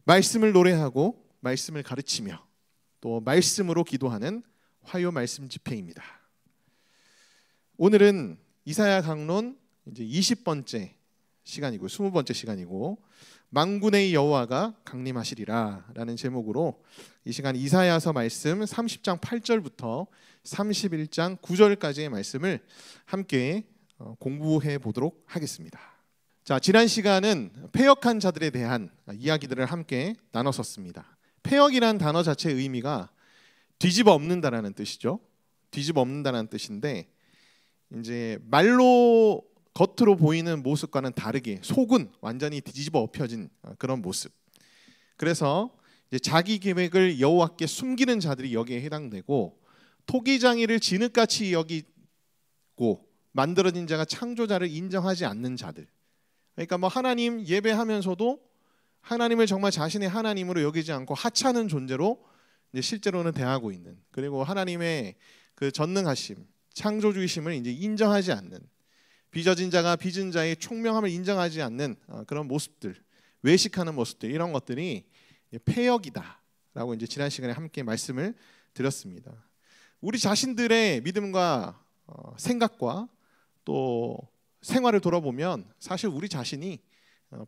말씀을 노래하고 말씀을 가르치며 또 말씀으로 기도하는 화요 말씀 집회입니다. 오늘은 이사야 강론 이제 20번째 시간이고 20번째 시간이고 만군의 여호와가 강림하시리라 라는 제목으로 이 시간 이사야서 말씀 30장 8절부터 31장 9절까지의 말씀을 함께 공부해 보도록 하겠습니다. 자, 지난 시간은 패역한 자들에 대한 이야기들을 함께 나눴었습니다. 패역이란 단어 자체의 의미가 뒤집어 엎는다라는 뜻이죠. 뒤집어 엎는다는 뜻인데 이제 말로 겉으로 보이는 모습과는 다르게 속은 완전히 뒤집어 엎혀진 그런 모습. 그래서 이제 자기 계획을 여호와께 숨기는 자들이 여기에 해당되고 토기장이를 진흙같이 여기고 만들어진 자가 창조자를 인정하지 않는 자들. 그러니까 뭐 하나님 예배하면서도 하나님을 정말 자신의 하나님으로 여기지 않고 하찮은 존재로 이제 실제로는 대하고 있는, 그리고 하나님의 그 전능하심, 창조주의심을 이제 인정하지 않는, 빚어진 자가 빚은 자의 총명함을 인정하지 않는 그런 모습들, 외식하는 모습들, 이런 것들이 패역이다라고 이제 지난 시간에 함께 말씀을 드렸습니다. 우리 자신들의 믿음과 생각과 또 생활을 돌아보면 사실 우리 자신이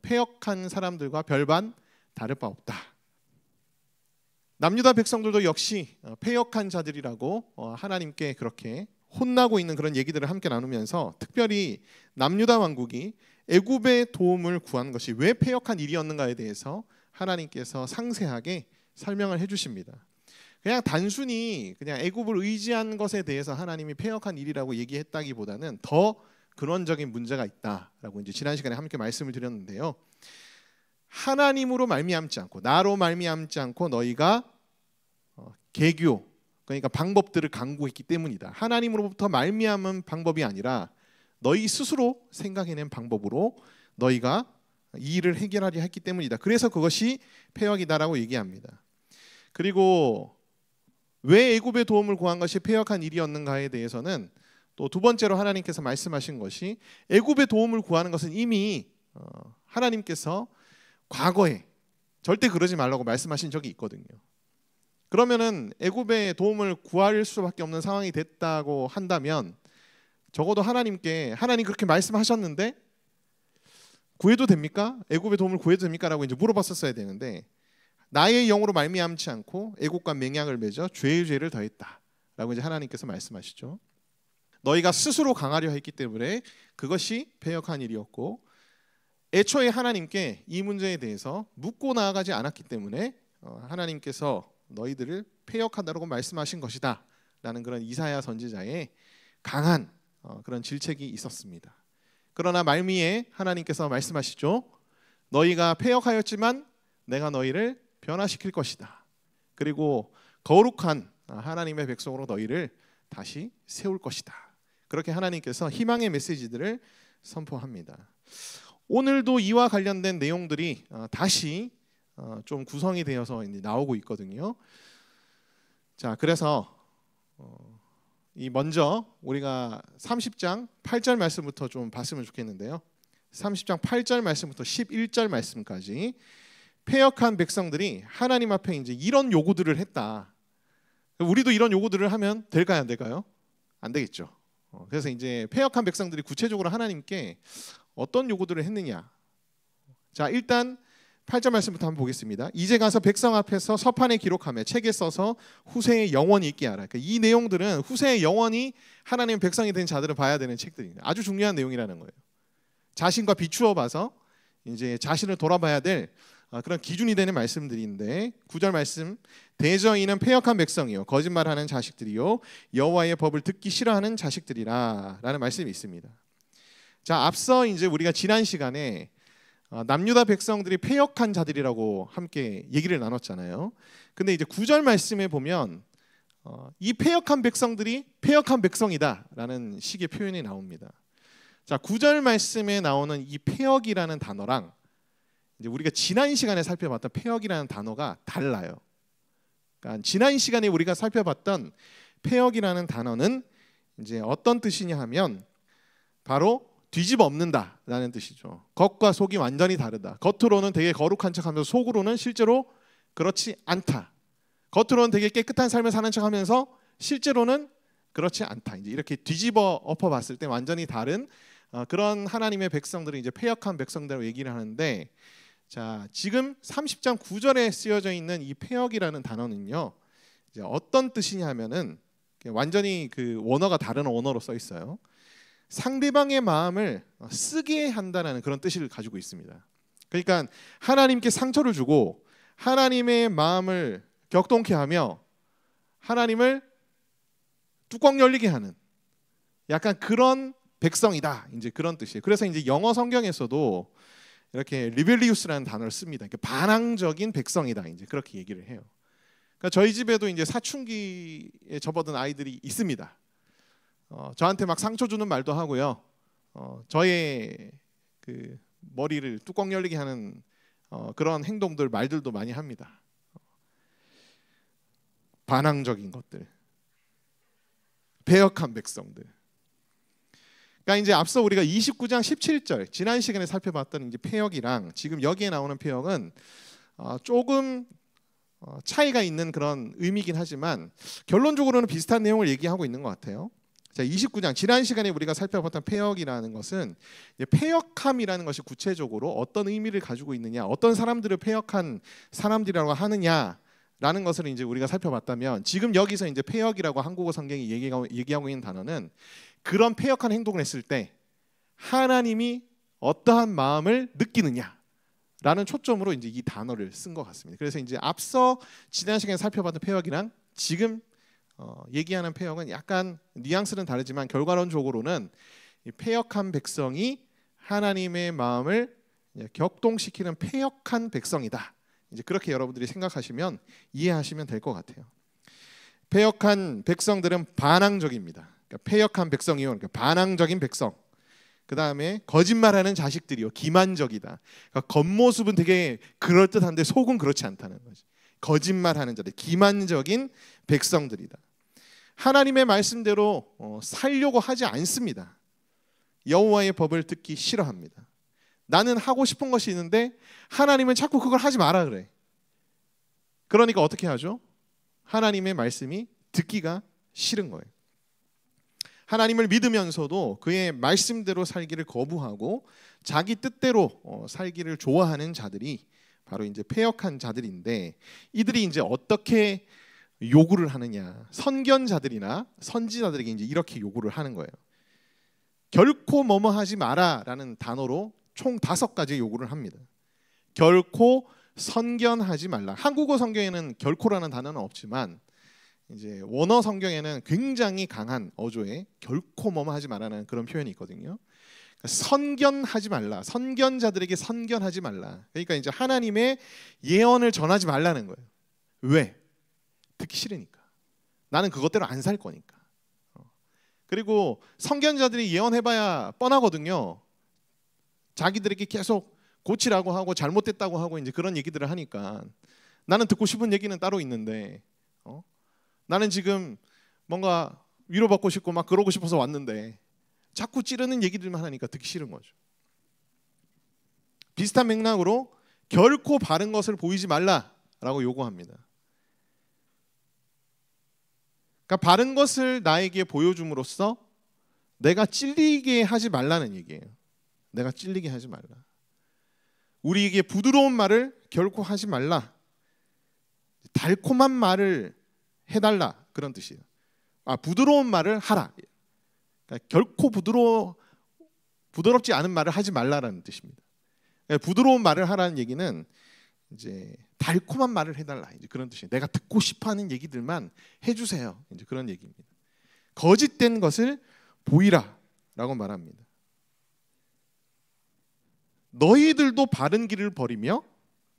패역한 사람들과 별반 다를 바 없다. 남유다 백성들도 역시 패역한 자들이라고 하나님께 그렇게 혼나고 있는 그런 얘기들을 함께 나누면서 특별히 남유다 왕국이 애굽의 도움을 구한 것이 왜 패역한 일이었는가에 대해서 하나님께서 상세하게 설명을 해주십니다. 그냥 단순히 그냥 애굽을 의지한 것에 대해서 하나님이 패역한 일이라고 얘기했다기보다는 더 근원적인 문제가 있다라고 이제 지난 시간에 함께 말씀을 드렸는데요. 하나님으로 말미암지 않고 나로 말미암지 않고 너희가 계교, 그러니까 방법들을 강구했기 때문이다. 하나님으로부터 말미암은 방법이 아니라 너희 스스로 생각해낸 방법으로 너희가 이 일을 해결하려 했기 때문이다. 그래서 그것이 패역이다라고 얘기합니다. 그리고 왜 애굽의 도움을 구한 것이 패역한 일이었는가에 대해서는 또 두 번째로 하나님께서 말씀하신 것이 애굽의 도움을 구하는 것은 이미 하나님께서 과거에 절대 그러지 말라고 말씀하신 적이 있거든요. 그러면은 애굽의 도움을 구할 수밖에 없는 상황이 됐다고 한다면 적어도 하나님께 하나님 그렇게 말씀하셨는데 구해도 됩니까? 애굽의 도움을 구해도 됩니까? 라고 이제 물어봤었어야 되는데 나의 영으로 말미암지 않고 애굽과 맹약을 맺어 죄의 죄를 더했다 라고 이제 하나님께서 말씀하시죠. 너희가 스스로 강하려 했기 때문에 그것이 패역한 일이었고 애초에 하나님께 이 문제에 대해서 묻고 나아가지 않았기 때문에 하나님께서 너희들을 패역하다라고 말씀하신 것이다 라는 그런 이사야 선지자의 강한 그런 질책이 있었습니다. 그러나 말미에 하나님께서 말씀하시죠. 너희가 패역하였지만 내가 너희를 변화시킬 것이다. 그리고 거룩한 하나님의 백성으로 너희를 다시 세울 것이다. 그렇게 하나님께서 희망의 메시지들을 선포합니다. 오늘도 이와 관련된 내용들이 다시 좀 구성이 되어서 이제 나오고 있거든요. 자, 그래서 이 먼저 우리가 30장 8절 말씀부터 좀 봤으면 좋겠는데요. 30장 8절 말씀부터 11절 말씀까지 패역한 백성들이 하나님 앞에 이제 이런 요구들을 했다. 우리도 이런 요구들을 하면 될까요, 안 될까요? 안 되겠죠. 그래서 이제 패역한 백성들이 구체적으로 하나님께 어떤 요구들을 했느냐. 자, 일단 8절 말씀부터 한번 보겠습니다. 이제 가서 백성 앞에서 서판에 기록하며 책에 써서 후세에 영원히 있게 하라. 그러니까 이 내용들은 후세에 영원히 하나님의 백성이 된 자들을 봐야 되는 책들입니다. 아주 중요한 내용이라는 거예요. 자신과 비추어 봐서 이제 자신을 돌아봐야 될 그런 기준이 되는 말씀들인데 9절 말씀, 대저인은 패역한 백성이요 거짓말하는 자식들이요 여호와의 법을 듣기 싫어하는 자식들이라 라는 말씀이 있습니다. 자, 앞서 이제 우리가 지난 시간에 남유다 백성들이 패역한 자들이라고 함께 얘기를 나눴잖아요. 근데 이제 9절 말씀에 보면 이 패역한 백성들이 패역한 백성이다라는 식의 표현이 나옵니다. 자, 9절 말씀에 나오는 이 패역이라는 단어랑 이제 우리가 지난 시간에 살펴봤던 패역이라는 단어가 달라요. 그러니까 지난 시간에 우리가 살펴봤던 패역이라는 단어는 이제 어떤 뜻이냐 하면 바로 뒤집어 엎는다라는 뜻이죠. 겉과 속이 완전히 다르다. 겉으로는 되게 거룩한 척하면서 속으로는 실제로 그렇지 않다. 겉으로는 되게 깨끗한 삶을 사는 척하면서 실제로는 그렇지 않다. 이제 이렇게 뒤집어 엎어봤을 때 완전히 다른 그런 하나님의 백성들을 이제 패역한 백성들로 얘기를 하는데, 자 지금 30장 9절에 쓰여져 있는 이 패역이라는 단어는요, 이제 어떤 뜻이냐면은 완전히 그 원어가 다른 원어로 써 있어요. 상대방의 마음을 쓰게 한다는 그런 뜻을 가지고 있습니다. 그러니까 하나님께 상처를 주고 하나님의 마음을 격동케 하며 하나님을 뚜껑 열리게 하는 약간 그런 백성이다. 이제 그런 뜻이에요. 그래서 이제 영어 성경에서도 이렇게 리벨리우스라는 단어를 씁니다. 그러니까 반항적인 백성이다. 이제 그렇게 얘기를 해요. 그러니까 저희 집에도 이제 사춘기에 접어든 아이들이 있습니다. 저한테 막 상처 주는 말도 하고요. 저의 그 머리를 뚜껑 열리게 하는 그런 행동들, 말들도 많이 합니다. 반항적인 것들, 패역한 백성들. 그러니까 이제 앞서 우리가 29장 17절 지난 시간에 살펴봤던 이제 패역이랑 지금 여기에 나오는 패역은 조금 차이가 있는 그런 의미긴 하지만 결론적으로는 비슷한 내용을 얘기하고 있는 것 같아요. 자, 29장 지난 시간에 우리가 살펴봤던 패역이라는 것은 패역함이라는 것이 구체적으로 어떤 의미를 가지고 있느냐, 어떤 사람들을 패역한 사람들이라고 하느냐라는 것을 이제 우리가 살펴봤다면, 지금 여기서 이제 패역이라고 한국어 성경이 얘기하고 있는 단어는 그런 패역한 행동을 했을 때 하나님이 어떠한 마음을 느끼느냐라는 초점으로 이제 이 단어를 쓴 것 같습니다. 그래서 이제 앞서 지난 시간에 살펴봤던 패역이랑 지금 얘기하는 패역은 약간 뉘앙스는 다르지만 결과론적으로는 이 패역한 백성이 하나님의 마음을 격동시키는 패역한 백성이다. 이제 그렇게 여러분들이 생각하시면 이해하시면 될 것 같아요. 패역한 백성들은 반항적입니다. 그러니까 패역한 백성이요, 그러니까 반항적인 백성. 그 다음에 거짓말하는 자식들이요, 기만적이다. 그러니까 겉모습은 되게 그럴듯한데 속은 그렇지 않다는 거지. 거짓말하는 자들, 기만적인 백성들이다. 하나님의 말씀대로 살려고 하지 않습니다. 여호와의 법을 듣기 싫어합니다. 나는 하고 싶은 것이 있는데 하나님은 자꾸 그걸 하지 마라 그래. 그러니까 어떻게 하죠? 하나님의 말씀이 듣기가 싫은 거예요. 하나님을 믿으면서도 그의 말씀대로 살기를 거부하고 자기 뜻대로 살기를 좋아하는 자들이 바로 이제 패역한 자들인데, 이들이 이제 어떻게 요구를 하느냐? 선견자들이나 선지자들에게 이제 이렇게 요구를 하는 거예요. 결코 뭐뭐 하지 마라라는 단어로 총 5가지 요구를 합니다. 결코 선견하지 말라. 한국어 성경에는 결코라는 단어는 없지만 이제 원어 성경에는 굉장히 강한 어조에 결코 뭐뭐 하지 말라는 그런 표현이 있거든요. 선견하지 말라. 선견자들에게 선견하지 말라. 그러니까 이제 하나님의 예언을 전하지 말라는 거예요. 왜? 듣기 싫으니까. 나는 그것대로 안 살 거니까. 그리고 선견자들이 예언해봐야 뻔하거든요. 자기들에게 계속 고치라고 하고 잘못됐다고 하고 이제 그런 얘기들을 하니까 나는 듣고 싶은 얘기는 따로 있는데 나는 지금 뭔가 위로받고 싶고 막 그러고 싶어서 왔는데 자꾸 찌르는 얘기들만 하니까 듣기 싫은 거죠. 비슷한 맥락으로 결코 바른 것을 보이지 말라라고 요구합니다. 그러니까 바른 것을 나에게 보여줌으로써 내가 찔리게 하지 말라는 얘기예요. 내가 찔리게 하지 말라. 우리에게 부드러운 말을 결코 하지 말라. 달콤한 말을 해달라, 그런 뜻이에요. 부드러운 말을 하라. 그러니까 결코 부드럽지 않은 말을 하지 말라라는 뜻입니다. 그러니까 부드러운 말을 하라는 얘기는 이제 달콤한 말을 해달라, 이제 그런 뜻이에요. 내가 듣고 싶어하는 얘기들만 해주세요, 이제 그런 얘기입니다. 거짓된 것을 보이라라고 말합니다. 너희들도 바른 길을 버리며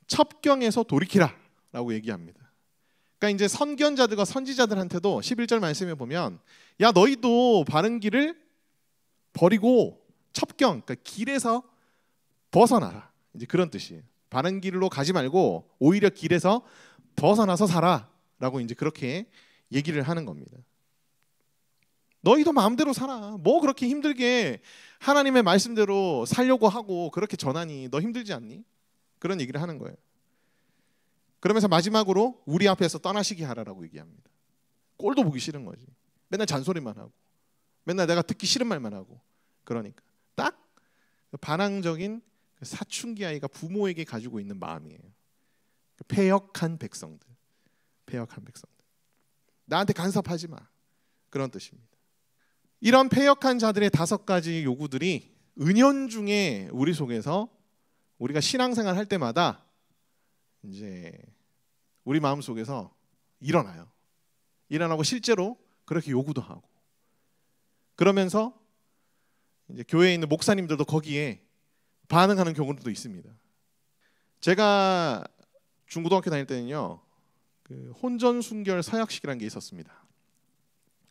첩경에서 돌이키라라고 얘기합니다. 그러니까 이제 선견자들과 선지자들한테도 11절 말씀에 보면 야 너희도 바른 길을 버리고 첩경, 그러니까 길에서 벗어나라, 이제 그런 뜻이에요. 바른 길로 가지 말고 오히려 길에서 벗어나서 살아라고 이제 그렇게 얘기를 하는 겁니다. 너희도 마음대로 살아. 뭐 그렇게 힘들게 하나님의 말씀대로 살려고 하고 그렇게 전하니 너 힘들지 않니? 그런 얘기를 하는 거예요. 그러면서 마지막으로 우리 앞에서 떠나시게 하라라고 얘기합니다. 꼴도 보기 싫은 거지. 맨날 잔소리만 하고 맨날 내가 듣기 싫은 말만 하고. 그러니까 딱 반항적인 사춘기 아이가 부모에게 가지고 있는 마음이에요. 패역한 백성들. 패역한 백성들. 나한테 간섭하지 마. 그런 뜻입니다. 이런 패역한 자들의 5가지 요구들이 은연중에 우리 속에서 우리가 신앙생활 할 때마다 이제 우리 마음 속에서 일어나요. 일어나고 실제로 그렇게 요구도 하고. 그러면서 이제 교회에 있는 목사님들도 거기에 반응하는 경우도 있습니다. 제가 중고등학교 다닐 때는요, 그 혼전순결 서약식이라는 게 있었습니다.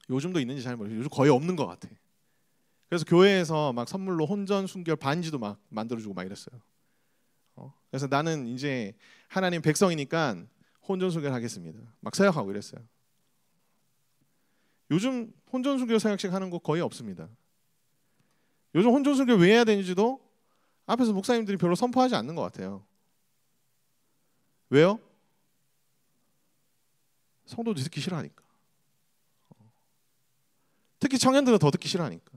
요즘도 있는지 잘 모르겠어요. 요즘 거의 없는 것 같아. 그래서 교회에서 막 선물로 혼전순결 반지도 막 만들어주고 막 이랬어요. 그래서 나는 이제 하나님 백성이니까 혼전순결 하겠습니다. 막 서약하고 이랬어요. 요즘 혼전순결 서약식 하는 거 거의 없습니다. 요즘 혼전순결 왜 해야 되는지도 앞에서 목사님들이 별로 선포하지 않는 것 같아요. 왜요? 성도들이 듣기 싫어하니까. 특히 청년들은 더 듣기 싫어하니까.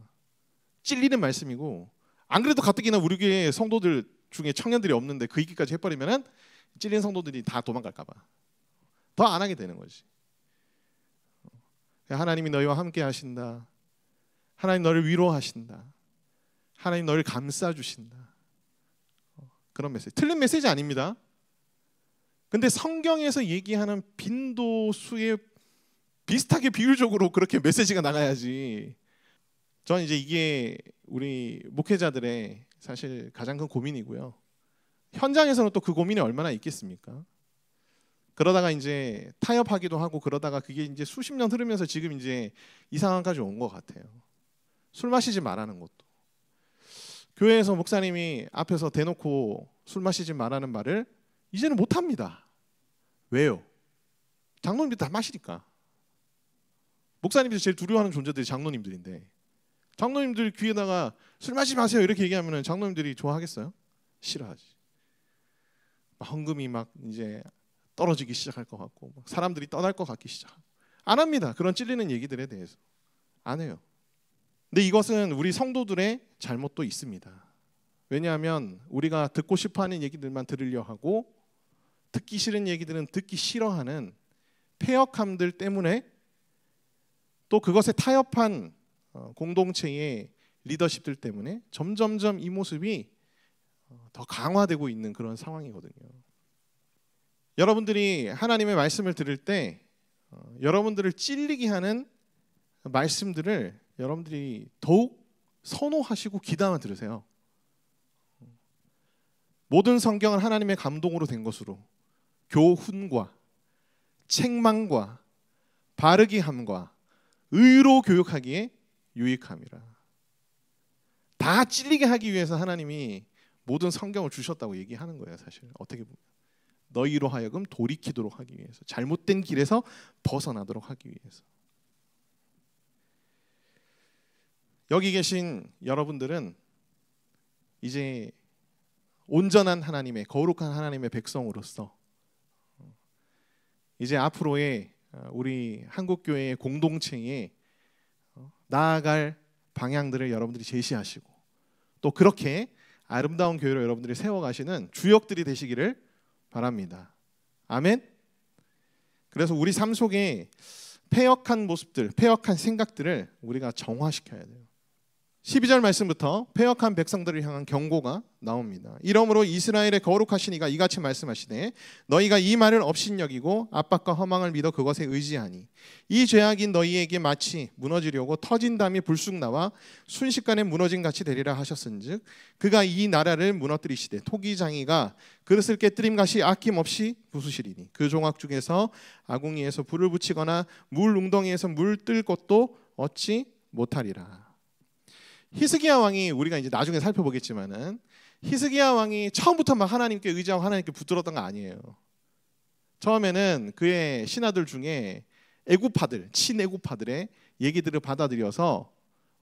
찔리는 말씀이고, 안 그래도 가뜩이나 우리 교회 성도들 중에 청년들이 없는데 그 얘기까지 해버리면은 찔린 성도들이 다 도망갈까 봐 더 안 하게 되는 거지. 하나님이 너희와 함께 하신다. 하나님 너를 위로하신다. 하나님 너를 감싸주신다. 그런 메시지. 틀린 메시지 아닙니다. 근데 성경에서 얘기하는 빈도수에 비슷하게 비율적으로 그렇게 메시지가 나가야지. 저는 이제 이게 우리 목회자들의 사실 가장 큰 고민이고요. 현장에서는 또 그 고민이 얼마나 있겠습니까? 그러다가 이제 타협하기도 하고 그러다가 그게 이제 수십 년 흐르면서 지금 이제 이 상황까지 온 것 같아요. 술 마시지 말라는 것도. 교회에서 목사님이 앞에서 대놓고 술 마시지 말라는 말을 이제는 못 합니다. 왜요? 장로님들이 다 마시니까. 목사님들이 제일 두려워하는 존재들이 장로님들인데, 장로님들 귀에다가 술 마시지 마세요 이렇게 얘기하면 장로님들이 좋아하겠어요? 싫어하지. 헌금이 막 이제 떨어지기 시작할 것 같고 사람들이 떠날 것 같기 시작하고. 안 합니다. 그런 찔리는 얘기들에 대해서 안 해요. 근데 이것은 우리 성도들의 잘못도 있습니다. 왜냐하면 우리가 듣고 싶어하는 얘기들만 들으려 하고 듣기 싫은 얘기들은 듣기 싫어하는 패역함들 때문에, 또 그것에 타협한 공동체의 리더십들 때문에 점점점 이 모습이 더 강화되고 있는 그런 상황이거든요. 여러분들이 하나님의 말씀을 들을 때 여러분들을 찔리게 하는 말씀들을 여러분들이 더욱 선호하시고 귀담아 들으세요. 모든 성경은 하나님의 감동으로 된 것으로 교훈과 책망과 바르게 함과 의로 교육하기에 유익함이라. 다 찔리게 하기 위해서 하나님이 모든 성경을 주셨다고 얘기하는 거예요. 사실 어떻게 보면 너희로 하여금 돌이키도록 하기 위해서, 잘못된 길에서 벗어나도록 하기 위해서. 여기 계신 여러분들은 이제 온전한 하나님의, 거룩한 하나님의 백성으로서 이제 앞으로의 우리 한국교회의 공동체에 나아갈 방향들을 여러분들이 제시하시고, 또 그렇게 아름다운 교회로 여러분들이 세워가시는 주역들이 되시기를 바랍니다. 아멘. 그래서 우리 삶 속에 패역한 모습들, 패역한 생각들을 우리가 정화시켜야 돼요. 12절 말씀부터 패역한 백성들을 향한 경고가 나옵니다. 이러므로 이스라엘의 거룩하신 이가 이같이 말씀하시되 너희가 이 말을 업신여기고 압박과 허망을 믿어 그것에 의지하니 이 죄악이 너희에게 마치 무너지려고 터진 담이 불쑥 나와 순식간에 무너진 같이 되리라 하셨은즉 그가 이 나라를 무너뜨리시되 토기장이가 그릇을 깨뜨림 같이 아낌없이 부수시리니 그 종악 중에서 아궁이에서 불을 붙이거나 물 웅덩이에서 물 뜰 것도 얻지 못하리라. 히스기야 왕이, 우리가 이제 나중에 살펴보겠지만은 히스기야 왕이 처음부터 막 하나님께 의지하고 하나님께 붙들었던 거 아니에요. 처음에는 그의 신하들 중에 애굽파들, 친애굽파들의 얘기들을 받아들여서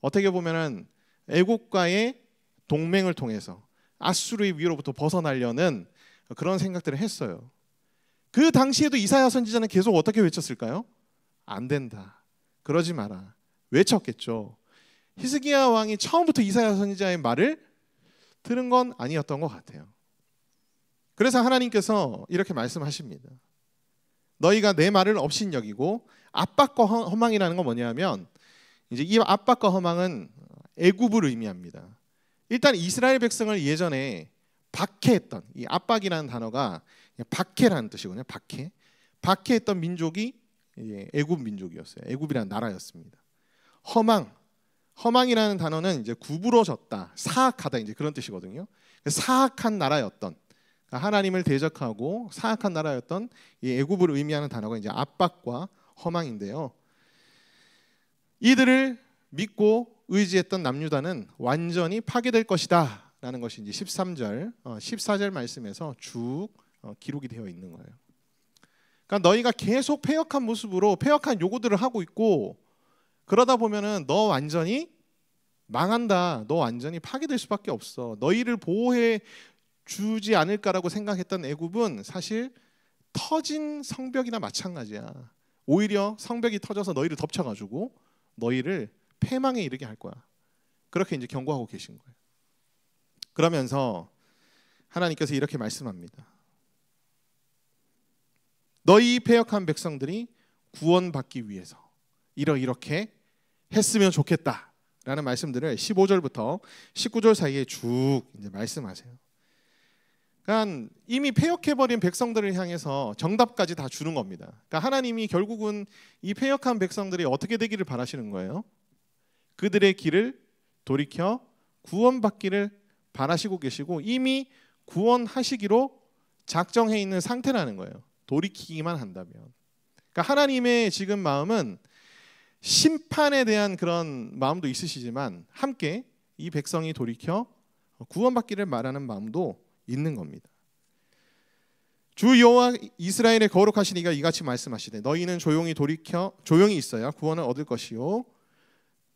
어떻게 보면은 애국과의 동맹을 통해서 아수르의 위로부터 벗어나려는 그런 생각들을 했어요. 그 당시에도 이사야 선지자는 계속 어떻게 외쳤을까요? 안 된다. 그러지 마라. 외쳤겠죠. 히스기야 왕이 처음부터 이사야 선지자의 말을 들은 건 아니었던 것 같아요. 그래서 하나님께서 이렇게 말씀하십니다. 너희가 내 말을 업신여기고 압박과 허망이라는 건 뭐냐면 이제 이 압박과 허망은 애굽을 의미합니다. 일단 이스라엘 백성을 예전에 박해했던 이 압박이라는 단어가 박해라는 뜻이거든요. 박해했던 민족이 애굽 민족이었어요. 애굽이라는 나라였습니다. 허망이라는 단어는 이제 구부러졌다, 사악하다 이제 그런 뜻이거든요. 사악한 나라였던, 하나님을 대적하고 사악한 나라였던 이 애굽을 의미하는 단어가 이제 압박과 허망인데요. 이들을 믿고 의지했던 남유다는 완전히 파괴될 것이다 라는 것이 이제 13절, 14절 말씀에서 쭉 기록이 되어 있는 거예요. 그러니까 너희가 계속 패역한 모습으로 패역한 요구들을 하고 있고 그러다 보면은 너 완전히 망한다. 너 완전히 파괴될 수밖에 없어. 너희를 보호해 주지 않을까라고 생각했던 애굽은 사실 터진 성벽이나 마찬가지야. 오히려 성벽이 터져서 너희를 덮쳐가지고 너희를 패망에 이르게 할 거야. 그렇게 이제 경고하고 계신 거예요. 그러면서 하나님께서 이렇게 말씀합니다. 너희 패역한 백성들이 구원받기 위해서 이렇게 했으면 좋겠다라는 말씀들을 15절부터 19절 사이에 쭉 이제 말씀하세요. 그러니까 이미 패역해버린 백성들을 향해서 정답까지 다 주는 겁니다. 그러니까 하나님이 결국은 이 패역한 백성들이 어떻게 되기를 바라시는 거예요? 그들의 길을 돌이켜 구원받기를 바라시고 계시고 이미 구원하시기로 작정해 있는 상태라는 거예요. 돌이키기만 한다면. 그러니까 하나님의 지금 마음은 심판에 대한 그런 마음도 있으시지만 함께 이 백성이 돌이켜 구원받기를 말하는 마음도 있는 겁니다. 주 여호와 이스라엘의 거룩하신 이가 이같이 말씀하시되 너희는 조용히 있어야 구원을 얻을 것이요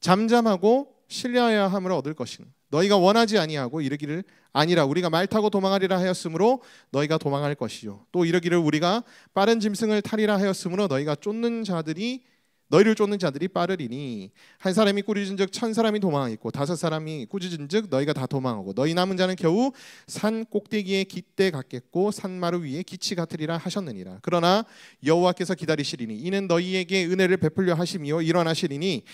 잠잠하고 신뢰하여야 함을 얻을 것이니 너희가 원하지 아니하고 이르기를 아니라 우리가 말 타고 도망하리라 하였으므로 너희가 도망할 것이요 또 이르기를 우리가 빠른 짐승을 타리라 하였으므로 너희를 쫓는 자들이 빠르리니 한 사람이 꾸짖은즉 1000사람이 도망하겠고 5사람이 꾸짖은즉 너희가 다 도망하고 너희 남은 자는 겨우 산 꼭대기에 깃대 같겠고 산마루 위에 기치 같으리라 하셨느니라. 그러나 여호와께서 기다리시리니 이는 너희에게 은혜를 베풀려 하심이요 일어나시리니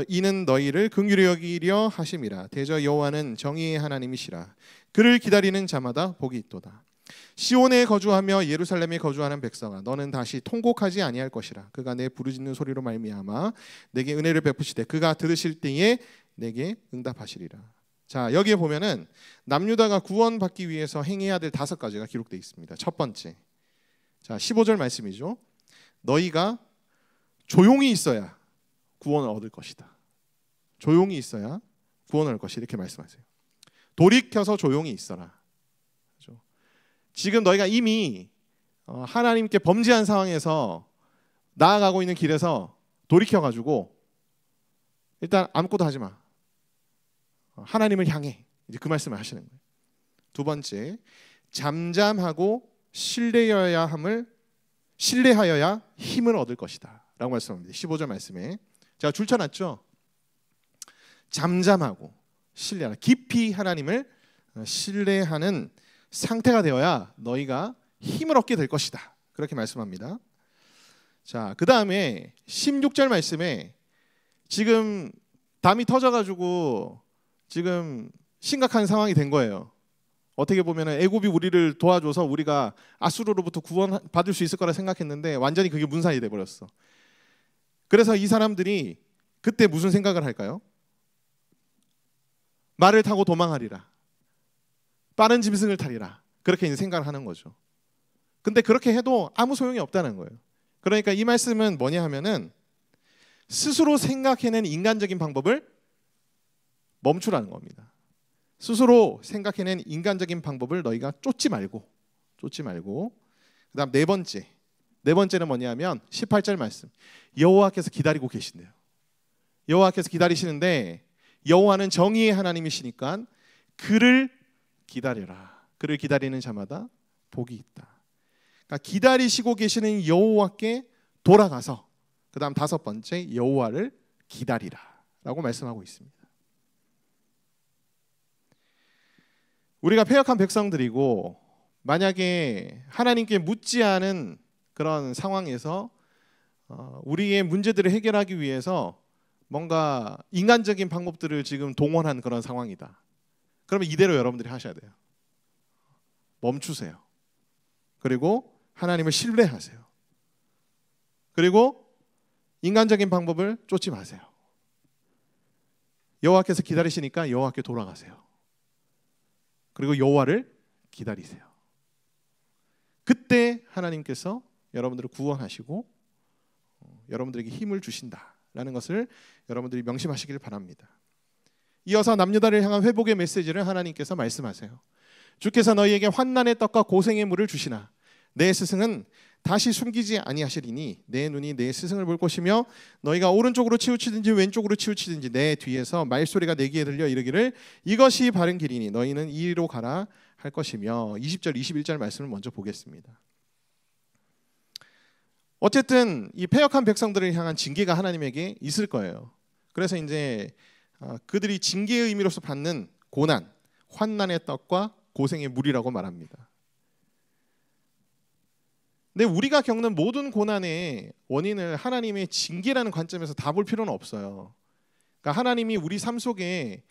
이는 너희를 긍휼히 여기려 하심이라. 대저 여호와는 정의의 하나님이시라. 그를 기다리는 자마다 복이 있도다. 시온에 거주하며 예루살렘에 거주하는 백성아 너는 다시 통곡하지 아니할 것이라. 그가 내 부르짖는 소리로 말미암아 내게 은혜를 베푸시되 그가 들으실 때에 내게 응답하시리라. 자, 여기에 보면은 남유다가 구원받기 위해서 행해야 될 5가지가 기록되어 있습니다. 첫 번째, 자 15절 말씀이죠. 너희가 조용히 있어야 구원을 얻을 것이다. 조용히 있어야 구원을 얻을 것이다. 이렇게 말씀하세요. 돌이켜서 조용히 있어라. 지금 너희가 이미 하나님께 범죄한 상황에서 나아가고 있는 길에서 돌이켜가지고 일단 아무것도 하지 마. 하나님을 향해 이제 그 말씀을 하시는 거예요. 두 번째, 잠잠하고 신뢰하여야 힘을 얻을 것이다 라고 말씀합니다. 15절 말씀에 제가 줄쳐놨죠. 잠잠하고 신뢰하라. 깊이 하나님을 신뢰하는 상태가 되어야 너희가 힘을 얻게 될 것이다. 그렇게 말씀합니다. 자, 그 다음에 16절 말씀에 지금 담이 터져가지고 지금 심각한 상황이 된 거예요. 어떻게 보면 애굽이 우리를 도와줘서 우리가 아수르로부터 구원받을 수 있을 거라 생각했는데 완전히 그게 문산이 돼버렸어. 그래서 이 사람들이 그때 무슨 생각을 할까요? 말을 타고 도망하리라. 빠른 짐승을 타리라. 그렇게 생각을 하는 거죠. 근데 그렇게 해도 아무 소용이 없다는 거예요. 그러니까 이 말씀은 뭐냐 하면은 스스로 생각해낸 인간적인 방법을 멈추라는 겁니다. 스스로 생각해낸 인간적인 방법을 너희가 쫓지 말고 그다음 네 번째는 뭐냐면 18절 말씀. 여호와께서 기다리고 계신대요. 여호와께서 기다리시는데 여호와는 정의의 하나님이시니까 그를 기다려라. 그를 기다리는 자마다 복이 있다. 그러니까 기다리시고 계시는 여호와께 돌아가서 그 다음 5번째 여호와를 기다리라 라고 말씀하고 있습니다. 우리가 패역한 백성들이고 만약에 하나님께 묻지 않은 그런 상황에서 우리의 문제들을 해결하기 위해서 뭔가 인간적인 방법들을 지금 동원한 그런 상황이다. 그러면 이대로 여러분들이 하셔야 돼요. 멈추세요. 그리고 하나님을 신뢰하세요. 그리고 인간적인 방법을 쫓지 마세요. 여호와께서 기다리시니까 여호와께 돌아가세요. 그리고 여호와를 기다리세요. 그때 하나님께서 여러분들을 구원하시고 여러분들에게 힘을 주신다라는 것을 여러분들이 명심하시길 바랍니다. 이어서 남유다를 향한 회복의 메시지를 하나님께서 말씀하세요. 주께서 너희에게 환난의 떡과 고생의 물을 주시나 내 스승은 다시 숨기지 아니하시리니 내 눈이 내 스승을 볼 것이며 너희가 오른쪽으로 치우치든지 왼쪽으로 치우치든지 내 뒤에서 말소리가 내 귀에 들려 이르기를 이것이 바른 길이니 너희는 이리로 가라 할 것이며 20절 21절 말씀을 먼저 보겠습니다. 어쨌든 이 패역한 백성들을 향한 징계가 하나님에게 있을 거예요. 그래서 이제 그들이 징계의 의미로서 받는 고난, 환난의 떡과 고생의 물이라고 말합니다. 근데 우리가 겪는 모든 고난의 원인을 하나님의 징계라는 관점에서 다 볼 필요는 없어요. 그러니까 하나님이 우리 삶 속에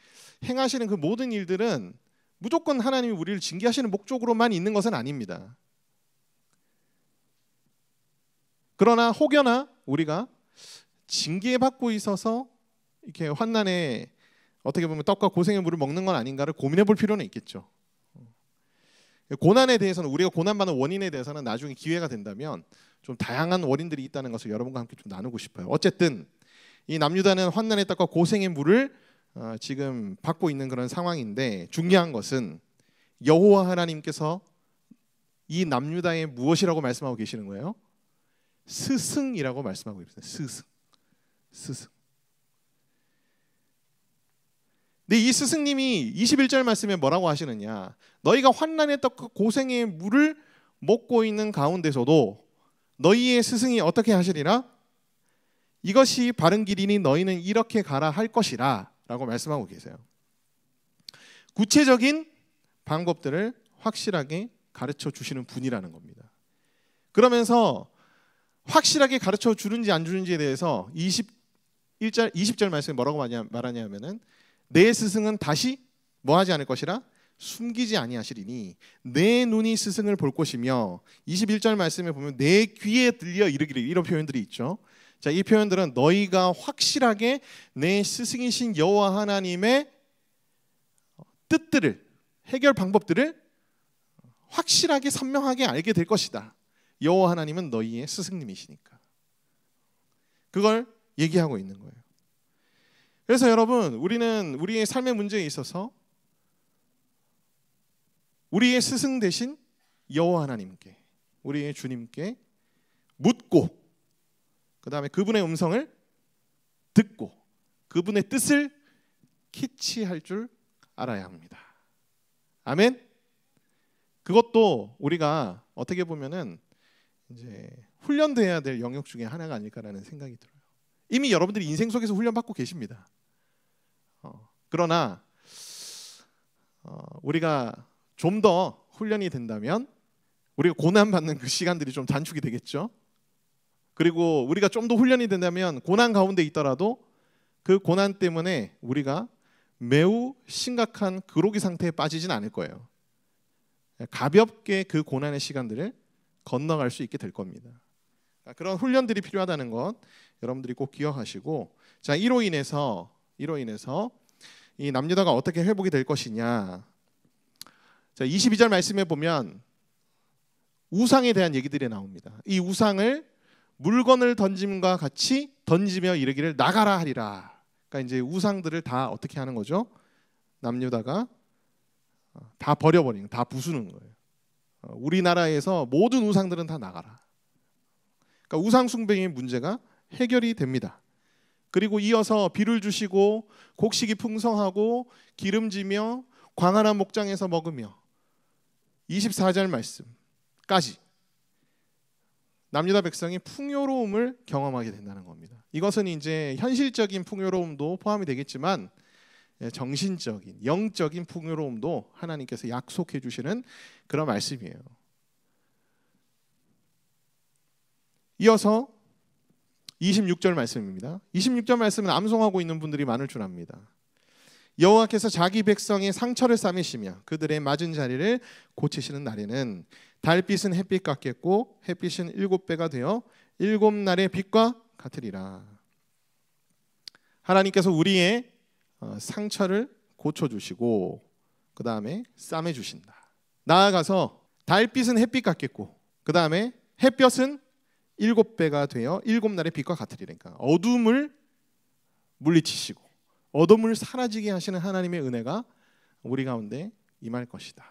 행하시는 그 모든 일들은 무조건 하나님이 우리를 징계하시는 목적으로만 있는 것은 아닙니다. 그러나 혹여나 우리가 징계받고 있어서 이렇게 환난에 어떻게 보면 떡과 고생의 물을 먹는 건 아닌가를 고민해 볼 필요는 있겠죠. 고난에 대해서는 우리가 고난받는 원인에 대해서는 나중에 기회가 된다면 좀 다양한 원인들이 있다는 것을 여러분과 함께 좀 나누고 싶어요. 어쨌든 이 남유다는 환난의 떡과 고생의 물을 지금 받고 있는 그런 상황인데 중요한 것은 여호와 하나님께서 이 남유다에 무엇이라고 말씀하고 계시는 거예요? 스승이라고 말씀하고 있습니다. 스승. 근데 이 스승님이 21절 말씀에 뭐라고 하시느냐? 너희가 환난의 떡과 고생의 물을 먹고 있는 가운데서도 너희의 스승이 어떻게 하시리라? 이것이 바른 길이니 너희는 이렇게 가라 할 것이라 라고 말씀하고 계세요. 구체적인 방법들을 확실하게 가르쳐 주시는 분이라는 겁니다. 그러면서 확실하게 가르쳐 주는지 안 주는지에 대해서 20절 말씀에 뭐라고 말하냐면은 내 스승은 다시 뭐하지 않을 것이라 숨기지 아니하시리니 내 눈이 스승을 볼 것이며 21절 말씀에 보면 내 귀에 들려 이르기를 이런 표현들이 있죠. 자, 이 표현들은 너희가 확실하게 내 스승이신 여호와 하나님의 뜻들을 해결 방법들을 확실하게 선명하게 알게 될 것이다. 여호와 하나님은 너희의 스승님이시니까. 그걸 얘기하고 있는 거예요. 그래서 여러분 우리는 우리의 삶의 문제에 있어서 우리의 스승 대신 여호와 하나님께 우리의 주님께 묻고 그 다음에 그분의 음성을 듣고 그분의 뜻을 캐치할 줄 알아야 합니다. 아멘. 그것도 우리가 어떻게 보면은 이제 훈련돼야 될 영역 중에 하나가 아닐까라는 생각이 들어요. 이미 여러분들이 인생 속에서 훈련받고 계십니다. 그러나 우리가 좀 더 훈련이 된다면 우리가 고난받는 그 시간들이 좀 단축이 되겠죠. 그리고 우리가 좀 더 훈련이 된다면 고난 가운데 있더라도 그 고난 때문에 우리가 매우 심각한 그로기 상태에 빠지진 않을 거예요. 가볍게 그 고난의 시간들을 건너갈 수 있게 될 겁니다. 그런 훈련들이 필요하다는 것 여러분들이 꼭 기억하시고, 자, 이로 인해서 이 남유다가 어떻게 회복이 될 것이냐. 자, 22절 말씀에 보면 우상에 대한 얘기들이 나옵니다. 이 우상을 물건을 던짐과 같이 던지며 이르기를 나가라 하리라. 그러니까 이제 우상들을 다 어떻게 하는 거죠? 남유다가 다 버려버리는, 다 부수는 거예요. 우리나라에서 모든 우상들은 다 나가라. 그러니까 우상 숭배의 문제가 해결이 됩니다. 그리고 이어서 비를 주시고 곡식이 풍성하고 기름지며 광활한 목장에서 먹으며 24절 말씀까지 남유다 백성이 풍요로움을 경험하게 된다는 겁니다. 이것은 이제 현실적인 풍요로움도 포함이 되겠지만 정신적인, 영적인 풍요로움도 하나님께서 약속해 주시는 그런 말씀이에요. 이어서 26절 말씀입니다. 26절 말씀은 암송하고 있는 분들이 많을 줄 압니다. 여호와께서 자기 백성의 상처를 싸매시며 그들의 맞은 자리를 고치시는 날에는 달빛은 햇빛 같겠고 햇빛은 7배가 되어 7날의 빛과 같으리라. 하나님께서 우리의 상처를 고쳐주시고 그 다음에 싸매주신다. 나아가서 달빛은 햇빛 같겠고 그 다음에 햇볕은 7배가 되어 7날의 빛과 같으리니까 어둠을 물리치시고 어둠을 사라지게 하시는 하나님의 은혜가 우리 가운데 임할 것이다.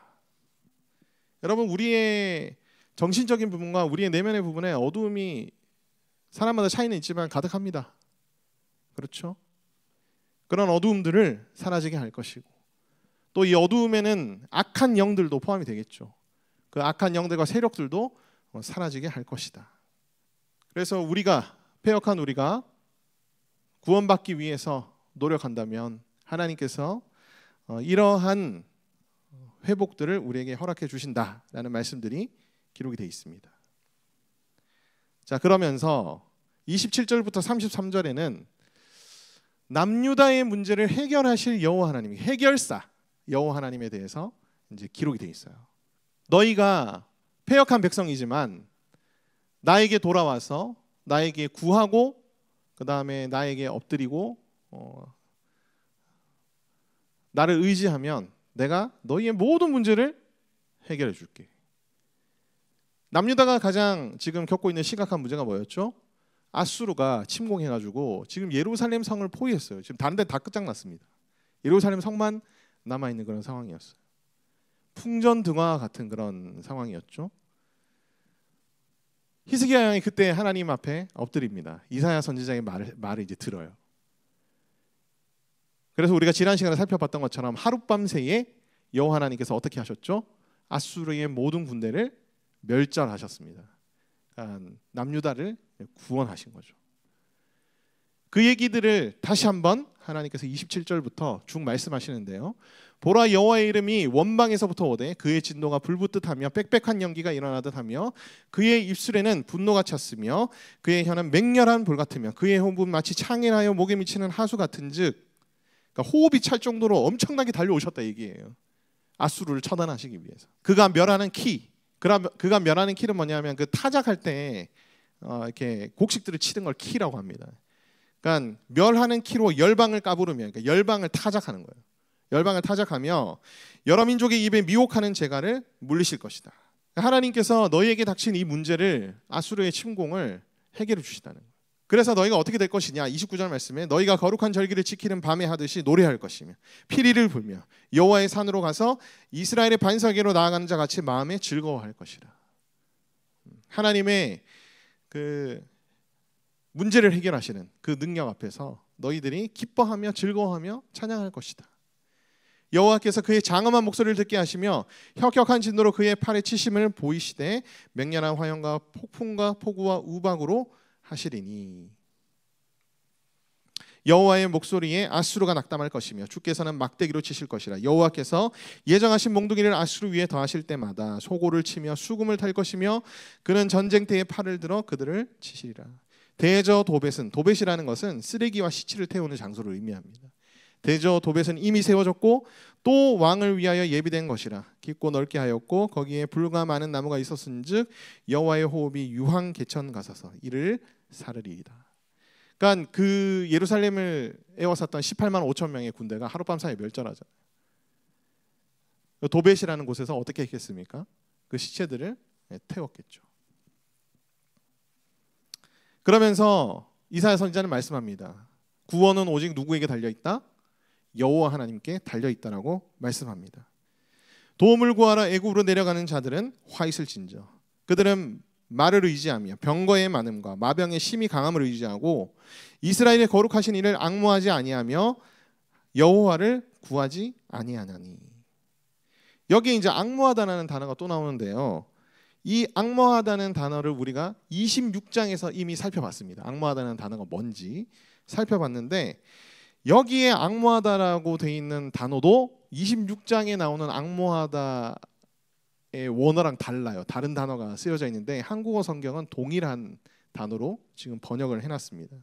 여러분, 우리의 정신적인 부분과 우리의 내면의 부분에 어둠이 사람마다 차이는 있지만 가득합니다. 그렇죠? 그런 어두움들을 사라지게 할 것이고 또 이 어두움에는 악한 영들도 포함이 되겠죠. 그 악한 영들과 세력들도 사라지게 할 것이다. 그래서 우리가 패역한 우리가 구원받기 위해서 노력한다면 하나님께서 이러한 회복들을 우리에게 허락해 주신다라는 말씀들이 기록이 되어 있습니다. 자, 그러면서 27절부터 33절에는 남유다의 문제를 해결하실 여호와 하나님, 해결사 여호와 하나님에 대해서 이제 기록이 되어 있어요. 너희가 패역한 백성이지만 나에게 돌아와서 나에게 구하고 그 다음에 나에게 엎드리고 나를 의지하면 내가 너희의 모든 문제를 해결해 줄게. 남유다가 가장 지금 겪고 있는 심각한 문제가 뭐였죠? 아수르가 침공해가지고 지금 예루살렘 성을 포위했어요. 지금 다른 데 다 끝장났습니다. 예루살렘 성만 남아있는 그런 상황이었어요. 풍전등화 같은 그런 상황이었죠. 히스기야 왕이 그때 하나님 앞에 엎드립니다. 이사야 선지자의 말을 이제 들어요. 그래서 우리가 지난 시간에 살펴봤던 것처럼 하룻밤 새에 여호와 하나님께서 어떻게 하셨죠? 아수르의 모든 군대를 멸절하셨습니다. 그러니까 남유다를 구원하신 거죠. 그 얘기들을 다시 한번 하나님께서 27절부터 쭉 말씀하시는데요. 보라, 여호와의 이름이 원방에서부터 오되 그의 진노가 불붙듯 하며 빽빽한 연기가 일어나듯 하며 그의 입술에는 분노가 찼으며 그의 혀는 맹렬한 불 같으며 그의 호흡은 마치 창이라여 목에 미치는 하수 같은즉, 그러니까 호흡이 찰 정도로 엄청나게 달려오셨다 얘기예요. 아수르를 처단하시기 위해서. 그가 멸하는 키, 그가 멸하는 키는 뭐냐면 그 타작할 때 이렇게 곡식들을 치는 걸 키라고 합니다. 그러니까 멸하는 키로 열방을 까부르면, 그러니까 열방을 타작하는 거예요. 열방을 타작하며 여러 민족의 입에 미혹하는 재갈을 물리실 것이다. 하나님께서 너희에게 닥친 이 문제를, 아수르의 침공을 해결해 주시다는 거예요. 그래서 너희가 어떻게 될 것이냐, 29절 말씀에 너희가 거룩한 절기를 지키는 밤에 하듯이 노래할 것이며 피리를 불며 여호와의 산으로 가서 이스라엘의 반석에로 나아가는 자 같이 마음에 즐거워할 것이라. 하나님의 그 문제를 해결하시는 그 능력 앞에서 너희들이 기뻐하며 즐거워하며 찬양할 것이다. 여호와께서 그의 장엄한 목소리를 듣게 하시며 혁혁한 진노로 그의 팔에 치심을 보이시되 맹렬한 화염과 폭풍과 폭우와 우박으로 하시리니 여호와의 목소리에 아수르가 낙담할 것이며 주께서는 막대기로 치실 것이라. 여호와께서 예정하신 몽둥이를 아수르 위에 더하실 때마다 소고를 치며 수금을 탈 것이며 그는 전쟁터에 팔을 들어 그들을 치시리라. 대저 도벳은, 도벳이라는 것은 쓰레기와 시체를 태우는 장소를 의미합니다. 대저 도벳은 이미 세워졌고 또 왕을 위하여 예비된 것이라. 깊고 넓게 하였고 거기에 불과 많은 나무가 있었은즉 여호와의 호흡이 유황 개천 가사서 이를 사르리이다. 그러니까 그 예루살렘을 에워쌌던 18만 5천 명의 군대가 하룻밤 사이에 멸절하잖아요. 도벳이라는 곳에서 어떻게 했겠습니까? 그 시체들을 태웠겠죠. 그러면서 이사야 선지자는 말씀합니다. 구원은 오직 누구에게 달려있다? 여호와 하나님께 달려있다라고 말씀합니다. 도움을 구하러 애굽으로 내려가는 자들은 화 있을진저. 그들은 말을 의지하며 병거의 많음과 마병의 심히 강함을 의지하고 이스라엘의 거룩하신 이를 앙모하지 아니하며 여호와를 구하지 아니하나니. 여기에 이제 앙모하다라는 단어가 또 나오는데요. 이 앙모하다는 단어를 우리가 26장에서 이미 살펴봤습니다. 앙모하다는 단어가 뭔지 살펴봤는데 여기에 앙모하다라고 돼 있는 단어도 26장에 나오는 앙모하다의 원어랑 달라요. 다른 단어가 쓰여져 있는데 한국어 성경은 동일한 단어로 지금 번역을 해놨습니다.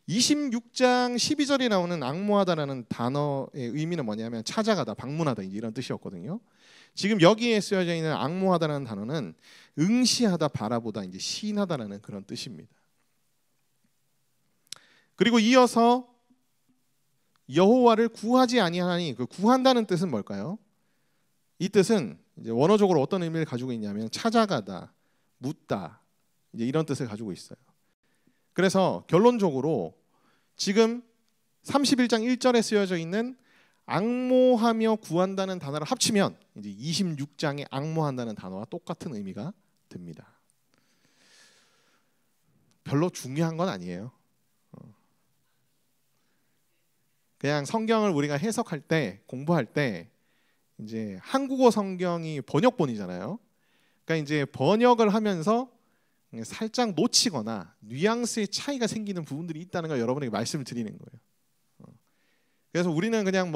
26장 12절에 나오는 앙모하다라는 단어의 의미는 뭐냐면 찾아가다, 방문하다 이런 뜻이었거든요. 지금 여기에 쓰여져 있는 앙모하다라는 단어는 응시하다, 바라보다, 이제 시인하다라는 그런 뜻입니다. 그리고 이어서 여호와를 구하지 아니하니, 그 구한다는 뜻은 뭘까요? 이 뜻은 이제 원어적으로 어떤 의미를 가지고 있냐면 찾아가다, 묻다, 이제 이런 뜻을 가지고 있어요. 그래서 결론적으로 지금 31장 1절에 쓰여져 있는 앙모하며 구한다는 단어를 합치면 이제 26장에 앙모한다는 단어와 똑같은 의미가 듭니다. 별로 중요한 건 아니에요. 그냥 성경을 우리가 해석할 때, 공부할 때 이제 한국어 성경이 번역본이잖아요. 그러니까 이제 번역을 하면서 살짝 놓치거나 뉘앙스의 차이가 생기는 부분들이 있다는 걸 여러분에게 말씀을 드리는 거예요. 그래서 우리는 그냥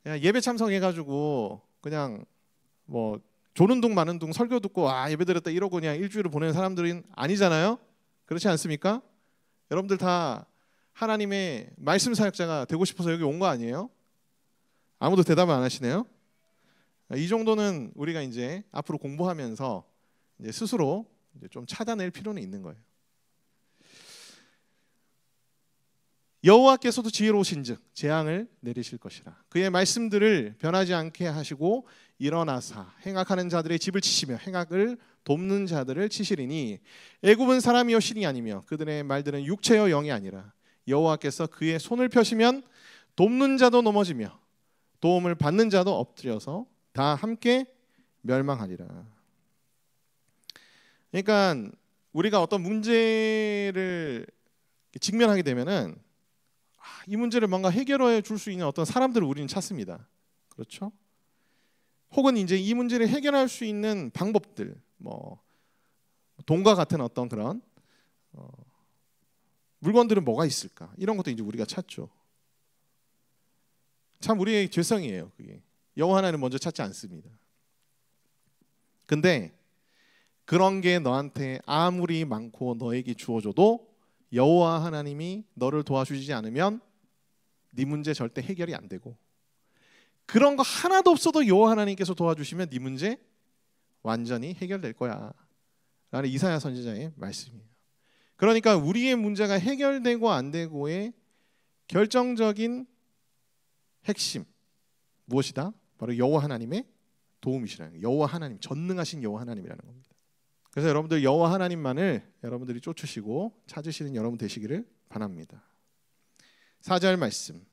그냥 예배 참석해가지고 그냥 조는 둥 마는 둥 설교 듣고 예배 드렸다 이러고 그냥 일주일을 보내는 사람들은 아니잖아요. 그렇지 않습니까? 여러분들 다 하나님의 말씀 사역자가 되고 싶어서 여기 온 거 아니에요? 아무도 대답을 안 하시네요. 이 정도는 우리가 이제 앞으로 공부하면서 이제 스스로 이제 좀 찾아낼 필요는 있는 거예요. 여호와께서도 지혜로우신즉 재앙을 내리실 것이라. 그의 말씀들을 변하지 않게 하시고 일어나사 행악하는 자들의 집을 치시며 행악을 돕는 자들을 치시리니 애굽은 사람이요 신이 아니며 그들의 말들은 육체요 영이 아니라 여호와께서 그의 손을 펴시면 돕는 자도 넘어지며 도움을 받는 자도 엎드려서 다 함께 멸망하리라. 그러니까 우리가 어떤 문제를 직면하게 되면은 이 문제를 뭔가 해결해 줄 수 있는 어떤 사람들을 우리는 찾습니다. 그렇죠? 혹은 이제 이 문제를 해결할 수 있는 방법들, 돈과 같은 어떤 그런 물건들은 뭐가 있을까? 이런 것도 이제 우리가 찾죠. 참 우리의 죄성이에요. 그게 여호와 하나님은 먼저 찾지 않습니다. 근데 그런 게 너한테 아무리 많고 너에게 주어져도 여호와 하나님이 너를 도와주지 않으면 네 문제 절대 해결이 안 되고, 그런 거 하나도 없어도 여호와 하나님께서 도와주시면 네 문제 완전히 해결될 거야 라는 이사야 선지자의 말씀이에요. 그러니까 우리의 문제가 해결되고 안 되고의 결정적인 핵심 무엇이다? 바로 여호와 하나님의 도움이시라는 거예요. 여호와 하나님, 전능하신 여호와 하나님이라는 겁니다. 그래서 여러분들 여호와 하나님만을 여러분들이 쫓으시고 찾으시는 여러분 되시기를 바랍니다. 4절 말씀.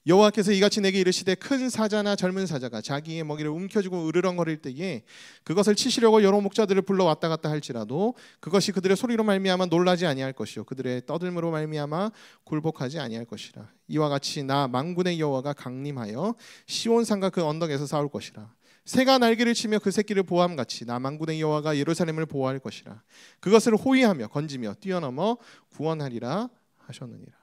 여호와께서 이같이 내게 이르시되 큰 사자나 젊은 사자가 자기의 먹이를 움켜쥐고 으르렁거릴 때에 그것을 치시려고 여러 목자들을 불러 왔다 갔다 할지라도 그것이 그들의 소리로 말미암아 놀라지 아니할 것이요 그들의 떠들므로 말미암아 굴복하지 아니할 것이라. 이와 같이 나 만군의 여호와가 강림하여 시온산과 그 언덕에서 싸울 것이라. 새가 날개를 치며 그 새끼를 보호함같이 나 만군의 여호와가 예루살렘을 보호할 것이라. 그것을 호위하며 건지며 뛰어넘어 구원하리라 하셨느니라.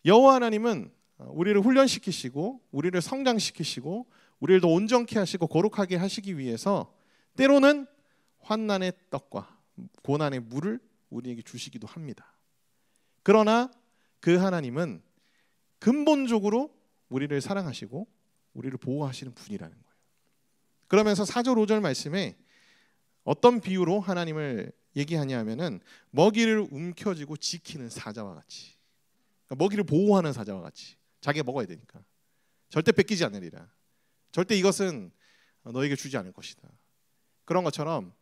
여호와 하나님은 우리를 훈련시키시고 우리를 성장시키시고 우리를 더 온전케 하시고 거룩하게 하시기 위해서 때로는 환난의 떡과 고난의 물을 우리에게 주시기도 합니다. 그러나 그 하나님은 근본적으로 우리를 사랑하시고 우리를 보호하시는 분이라는 거예요. 그러면서 4절 5절 말씀에 어떤 비유로 하나님을 얘기하냐 하면은 먹이를 움켜쥐고 지키는 사자와 같이, 그러니까 먹이를 보호하는 사자와 같이 자기가 먹어야 되니까 절대 뺏기지 않으리라. 절대 이것은 너에게 주지 않을 것이다. 그런 것처럼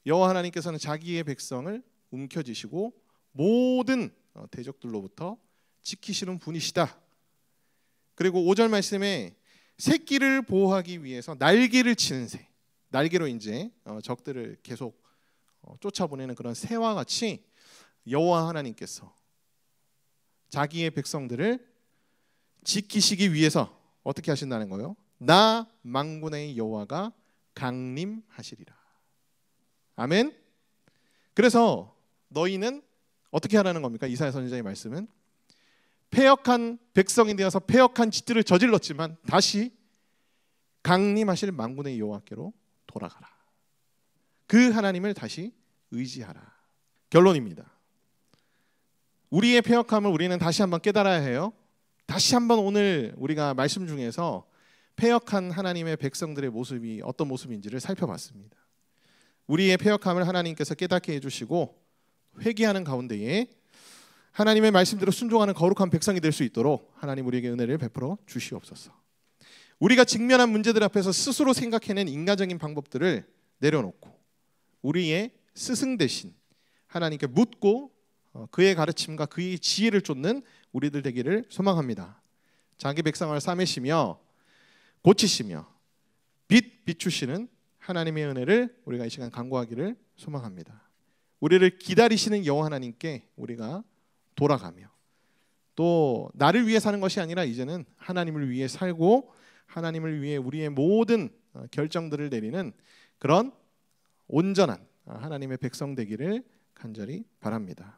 여호와 하나님께서는 자기의 백성을 움켜쥐시고 모든 대적들로부터 지키시는 분이시다. 그리고 5절 말씀에 새끼를 보호하기 위해서 날개를 치는 새, 날개로 이제 적들을 계속 쫓아보내는 그런 새와 같이 여호와 하나님께서 자기의 백성들을 지키시기 위해서 어떻게 하신다는 거예요? 나 만군의 여호와가 강림하시리라. 아멘. 그래서 너희는 어떻게 하라는 겁니까? 이사야 선지자의 말씀은 패역한 백성이 되어서 패역한 짓들을 저질렀지만 다시 강림하실 만군의 여호와께로 돌아가라. 그 하나님을 다시 의지하라. 결론입니다. 우리의 패역함을 우리는 다시 한번 깨달아야 해요. 다시 한번 오늘 우리가 말씀 중에서 패역한 하나님의 백성들의 모습이 어떤 모습인지를 살펴봤습니다. 우리의 패역함을 하나님께서 깨닫게 해주시고 회개하는 가운데에 하나님의 말씀대로 순종하는 거룩한 백성이 될 수 있도록 하나님 우리에게 은혜를 베풀어 주시옵소서. 우리가 직면한 문제들 앞에서 스스로 생각해낸 인간적인 방법들을 내려놓고 우리의 스승 대신 하나님께 묻고 그의 가르침과 그의 지혜를 쫓는 우리들 되기를 소망합니다. 자기 백성을 싸매시며 고치시며 빛 비추시는 하나님의 은혜를 우리가 이 시간 간구하기를 소망합니다. 우리를 기다리시는 여호와 하나님께 우리가 돌아가며 또 나를 위해 사는 것이 아니라 이제는 하나님을 위해 살고 하나님을 위해 우리의 모든 결정들을 내리는 그런 온전한 하나님의 백성 되기를 간절히 바랍니다.